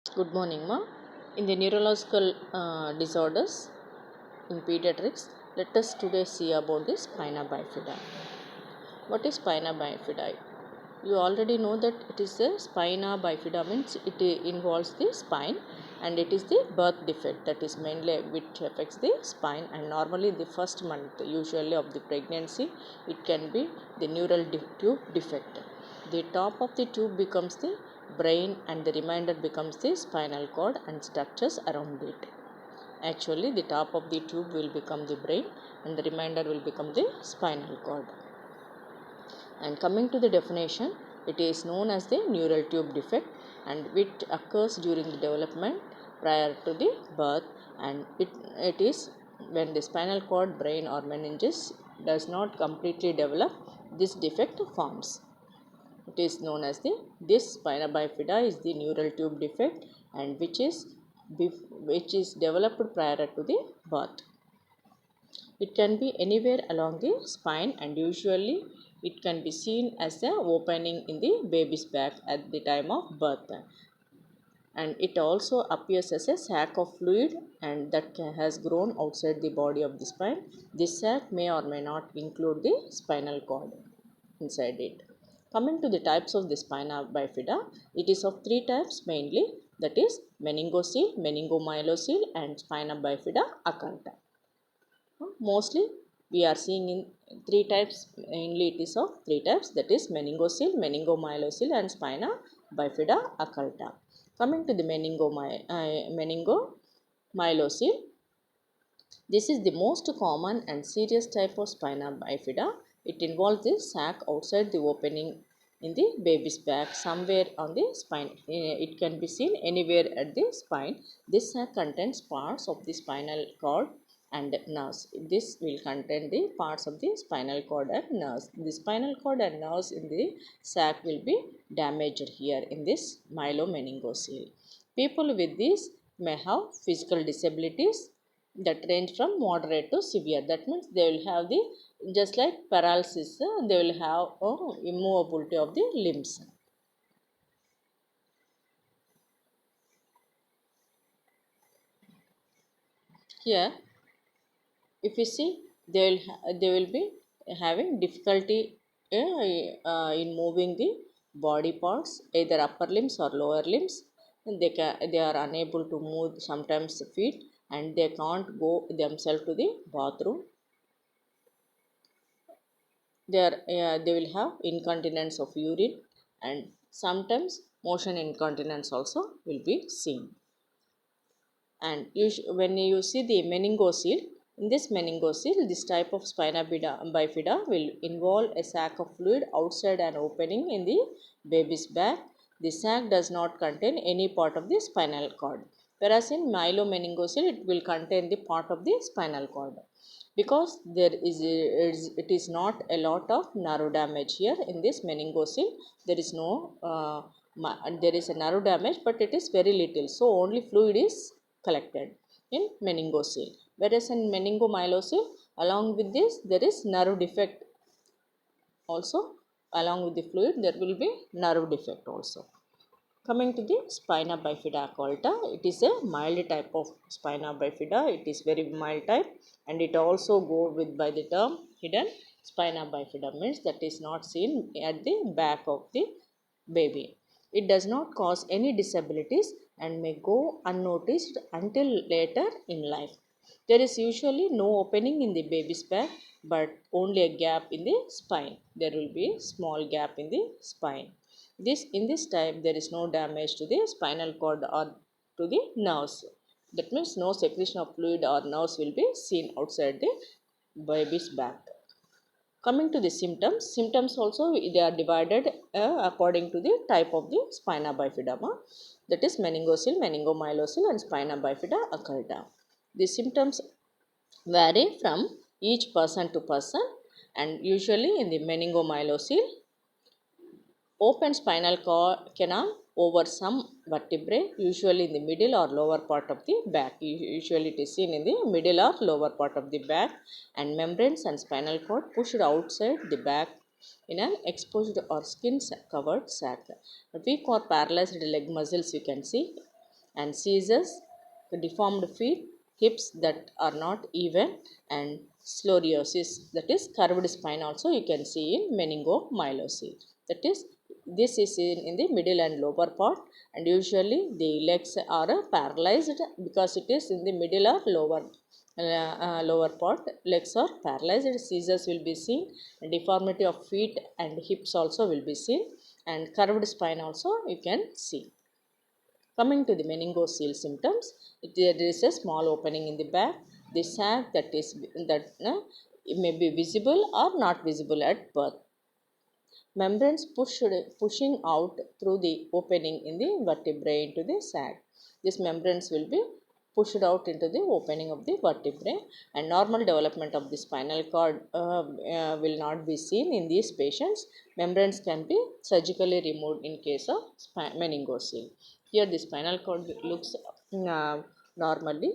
Good morning, ma. In the neurological disorders in pediatrics, let us today see about the spina bifida. What is spina bifida? You already know that it is the spina bifida means it involves the spine and it is the birth defect that is mainly which affects the spine, and normally in the first month usually of the pregnancy it can be the neural tube defect. The top of the tube becomes the brain and the remainder becomes the spinal cord and structures around it. Actually, the top of the tube will become the brain and the remainder will become the spinal cord. And coming to the definition, it is known as the neural tube defect and which occurs during the development prior to the birth, and it is when the spinal cord, brain or meninges does not completely develop, this defect forms. It is known as this spina bifida is the neural tube defect and which is developed prior to the birth. It can be anywhere along the spine and usually it can be seen as an opening in the baby's back at the time of birth. And it also appears as a sac of fluid and that has grown outside the body of the spine. This sac may or may not include the spinal cord inside it. Coming to the types of the spina bifida, it is of three types mainly, that is meningocele, meningomyelocele and spina bifida occulta. Mostly we are seeing in three types, mainly it is of three types, that is meningocele, meningomyelocele and spina bifida occulta. Coming to the meningomyelocele, this is the most common and serious type of spina bifida. It involves the sac outside the opening in the baby's back somewhere on the spine. It can be seen anywhere at the spine. This sac contains parts of the spinal cord and nerves. This will contain the parts of the spinal cord and nerves. The spinal cord and nerves in the sac will be damaged here in this myelomeningocele. People with this may have physical disabilities that range from moderate to severe. That means they will have the, just like paralysis, they will have immovability of the limbs. Here if you see, they will be having difficulty in moving the body parts, either upper limbs or lower limbs, and they are unable to move sometimes feet, and they can't go themselves to the bathroom. They will have incontinence of urine, and sometimes motion incontinence also will be seen. And when you see the meningocele, in this meningocele, this type of spina bifida will involve a sac of fluid outside an opening in the baby's back. The sac does not contain any part of the spinal cord, whereas in myelomeningocele it will contain the part of the spinal cord. Because it is not a lot of nerve damage here in this meningocele, there is no there is a nerve damage, but it is very little, so only fluid is collected in meningocele, whereas in meningomyelocele along with this there is nerve defect also. Along with the fluid there will be nerve defect also. Coming to the spina bifida occulta, it is a mild type of spina bifida. It is very mild type and it also go with by the term hidden spina bifida, means that is not seen at the back of the baby. It does not cause any disabilities and may go unnoticed until later in life. There is usually no opening in the baby's back but only a gap in the spine. There will be a small gap in the spine. In this type there is no damage to the spinal cord or to the nerves. That means no secretion of fluid or nerves will be seen outside the baby's back. Coming to the symptoms also they are divided according to the type of the spina bifida, that is meningocele, meningomyelocele and spina bifida occulta. The symptoms vary from each person to person, and usually in the meningomyelocele, open spinal canal over some vertebrae, usually in the middle or lower part of the back. Usually it is seen in the middle or lower part of the back, and membranes and spinal cord pushed outside the back in an exposed or skin covered sac. Weak or paralyzed leg muscles you can see, and seizures, deformed feet, hips that are not even, and scoliosis, that is curved spine also you can see in meningomyelocele. That is, this is in the middle and lower part, and usually the legs are paralyzed because it is in the middle or lower part. Legs are paralyzed, seizures will be seen, and deformity of feet and hips also will be seen, and curved spine also you can see. Coming to the meningocele symptoms, there is a small opening in the back. The sac it may be visible or not visible at birth. Membranes pushing out through the opening in the vertebrae into the sac. These membranes will be pushed out into the opening of the vertebrae, and normal development of the spinal cord will not be seen in these patients. Membranes can be surgically removed in case of meningocele. Here the spinal cord looks normally,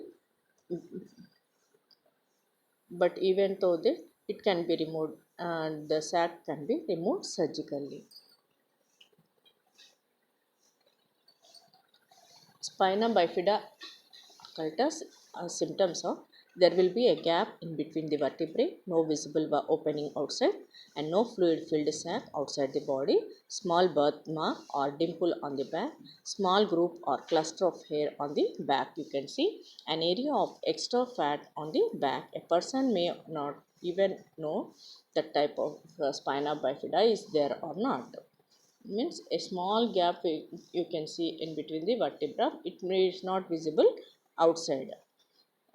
but even though it can be removed, the sac can be removed surgically. Spina bifida occultus symptoms of: there will be a gap in between the vertebrae, no visible opening outside, and no fluid filled sac outside the body, small birthmark or dimple on the back, small group or cluster of hair on the back. You can see an area of extra fat on the back. A person may not even know the type of spina bifida is there or not. Means a small gap you can see in between the vertebra, it is not visible outside.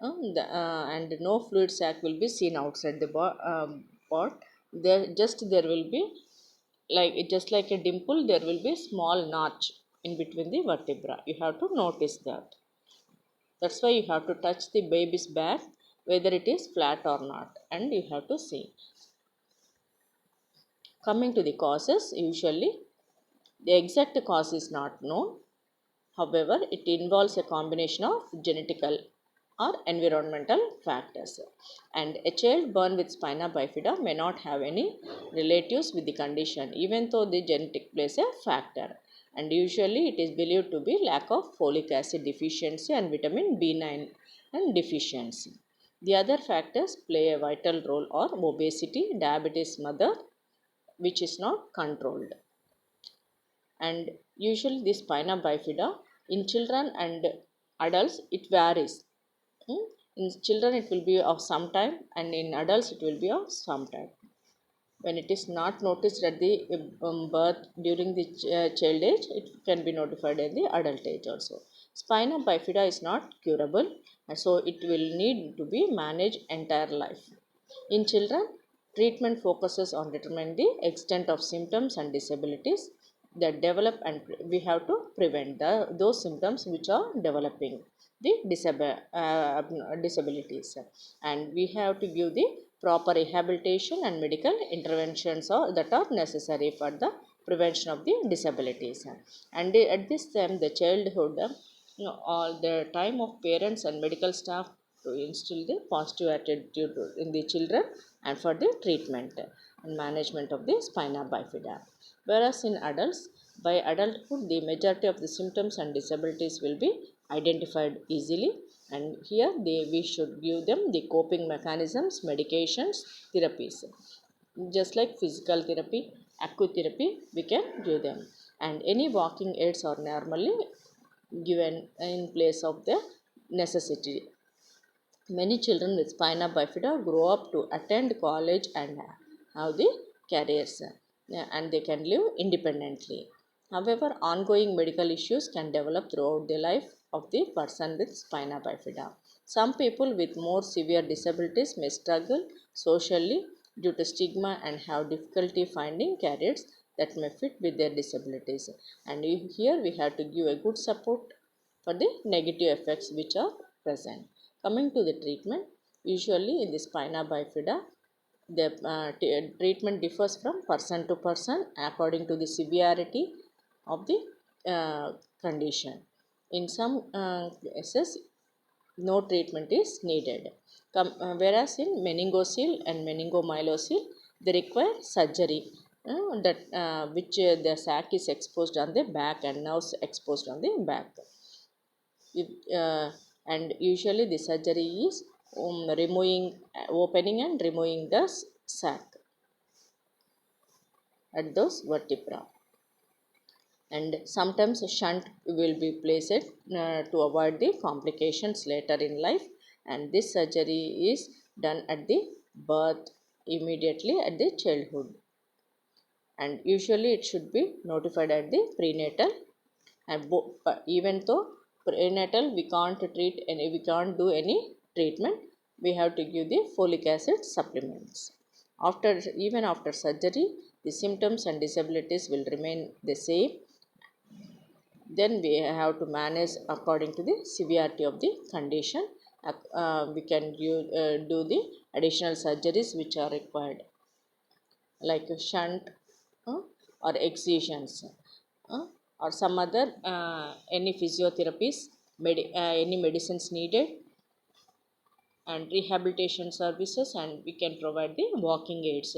And no fluid sac will be seen outside the pot. There will be, like it just like a dimple, there will be small notch in between the vertebra. You have to notice that. That's why you have to touch the baby's back whether it is flat or not, and you have to see. Coming to the causes, usually the exact cause is not known. However, it involves a combination of genetical or environmental factors. And a child born with spina bifida may not have any relatives with the condition, even though the genetic plays a factor. And usually, it is believed to be lack of folic acid deficiency and vitamin B9 and deficiency. The other factors play a vital role are obesity, diabetes mother, which is not controlled. And usually the spina bifida in children and adults it varies. In children it will be of some time, and in adults it will be of some time. When it is not noticed at the birth during the child age, it can be notified at the adult age also. Spina bifida is not curable, and so it will need to be managed entire life. In children, treatment focuses on determining the extent of symptoms and disabilities that develop, and we have to prevent those symptoms which are developing the disabilities, and we have to give the proper rehabilitation and medical interventions that are necessary for the prevention of the disabilities. And at this time the childhood, all the time of parents and medical staff to instill the positive attitude in the children and for the treatment and management of the spina bifida. Whereas in adults, by adulthood, the majority of the symptoms and disabilities will be identified easily, and here we should give them the coping mechanisms, medications, therapies. Just like physical therapy, acutherapy, we can give them, and any walking aids are normally given in place of the necessity. Many children with spina bifida grow up to attend college and have the careers, and they can live independently. However, ongoing medical issues can develop throughout the life of the person with spina bifida. Some people with more severe disabilities may struggle socially due to stigma and have difficulty finding careers that may fit with their disabilities. And here we have to give a good support for the negative effects which are present. Coming to the treatment, usually in the spina bifida, the treatment differs from person to person according to the severity of the condition. In some cases, no treatment is needed. Whereas in meningocele and meningomyelocele, they require surgery, which the sac is exposed on the back and nerves exposed on the back. if, and usually the surgery is removing, opening and removing the sac at those vertebra. And sometimes a shunt will be placed to avoid the complications later in life, and this surgery is done at the birth, immediately at the childhood, and usually it should be notified at the prenatal. And even though prenatal we can't do any treatment, we have to give the folic acid supplements. After, even after surgery, the symptoms and disabilities will remain the same. Then we have to manage according to the severity of the condition. We can do the additional surgeries which are required, like a shunt, uh, or excisions, uh, or some other any physiotherapies, any medicines needed, and rehabilitation services, and we can provide the walking aids.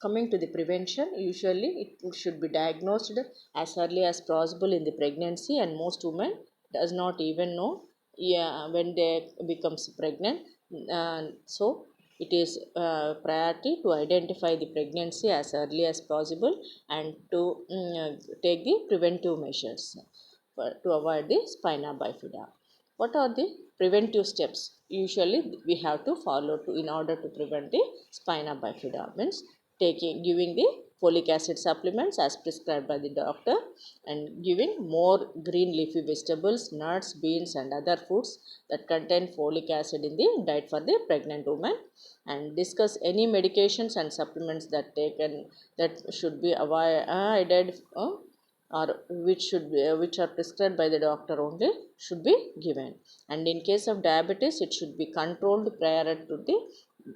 Coming to the prevention, usually it should be diagnosed as early as possible in the pregnancy, and most women does not even know, yeah, when they becomes pregnant. So it is priority to identify the pregnancy as early as possible, and to take the preventive measures to avoid the spina bifida. What are the preventive steps usually we have to follow to in order to prevent the spina bifida? Means giving the folic acid supplements as prescribed by the doctor, and giving more green leafy vegetables, nuts, beans, and other foods that contain folic acid in the diet for the pregnant woman, and discuss any medications and supplements that taken that should be avoided, or which are prescribed by the doctor only should be given. And in case of diabetes, it should be controlled prior to the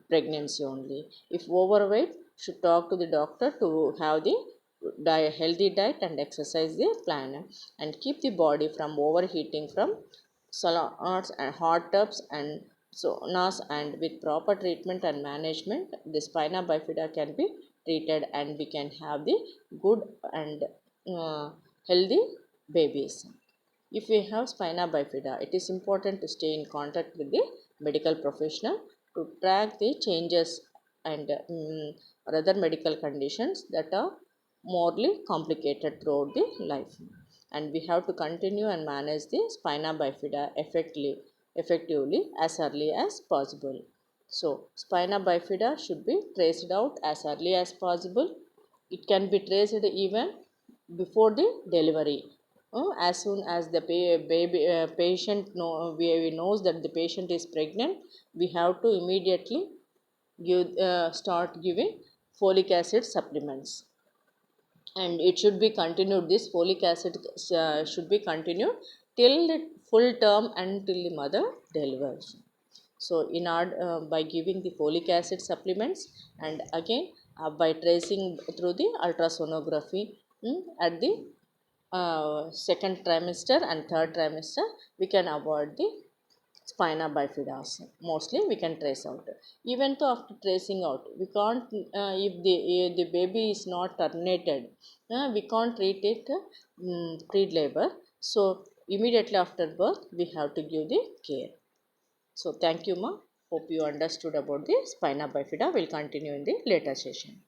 pregnancy only. If overweight, should talk to the doctor to have the healthy diet and exercise the plan, and keep the body from overheating from salons and hot tubs and saunas. And with proper treatment and management, the spina bifida can be treated, and we can have the good and uh, healthy babies. If we have spina bifida, it is important to stay in contact with the medical professional to track the changes and or other medical conditions that are morely complicated throughout the life. And we have to continue and manage the spina bifida effectively as early as possible. So, spina bifida should be traced out as early as possible. It can be traced even before the delivery. As soon as the patient we knows that the patient is pregnant, we have to immediately start giving folic acid supplements, and it should be continued. This folic acid should be continued till the full term, until the mother delivers. So in order, by giving the folic acid supplements, and again by tracing through the ultrasonography, at the second trimester and third trimester, we can avoid the spina bifida. Mostly we can trace out. Even though after tracing out, we can't, if the baby is not terminated, we can't treat it pre-labor. So immediately after birth, we have to give the care. So thank you, ma. Hope you understood about the spina bifida. We'll continue in the later session.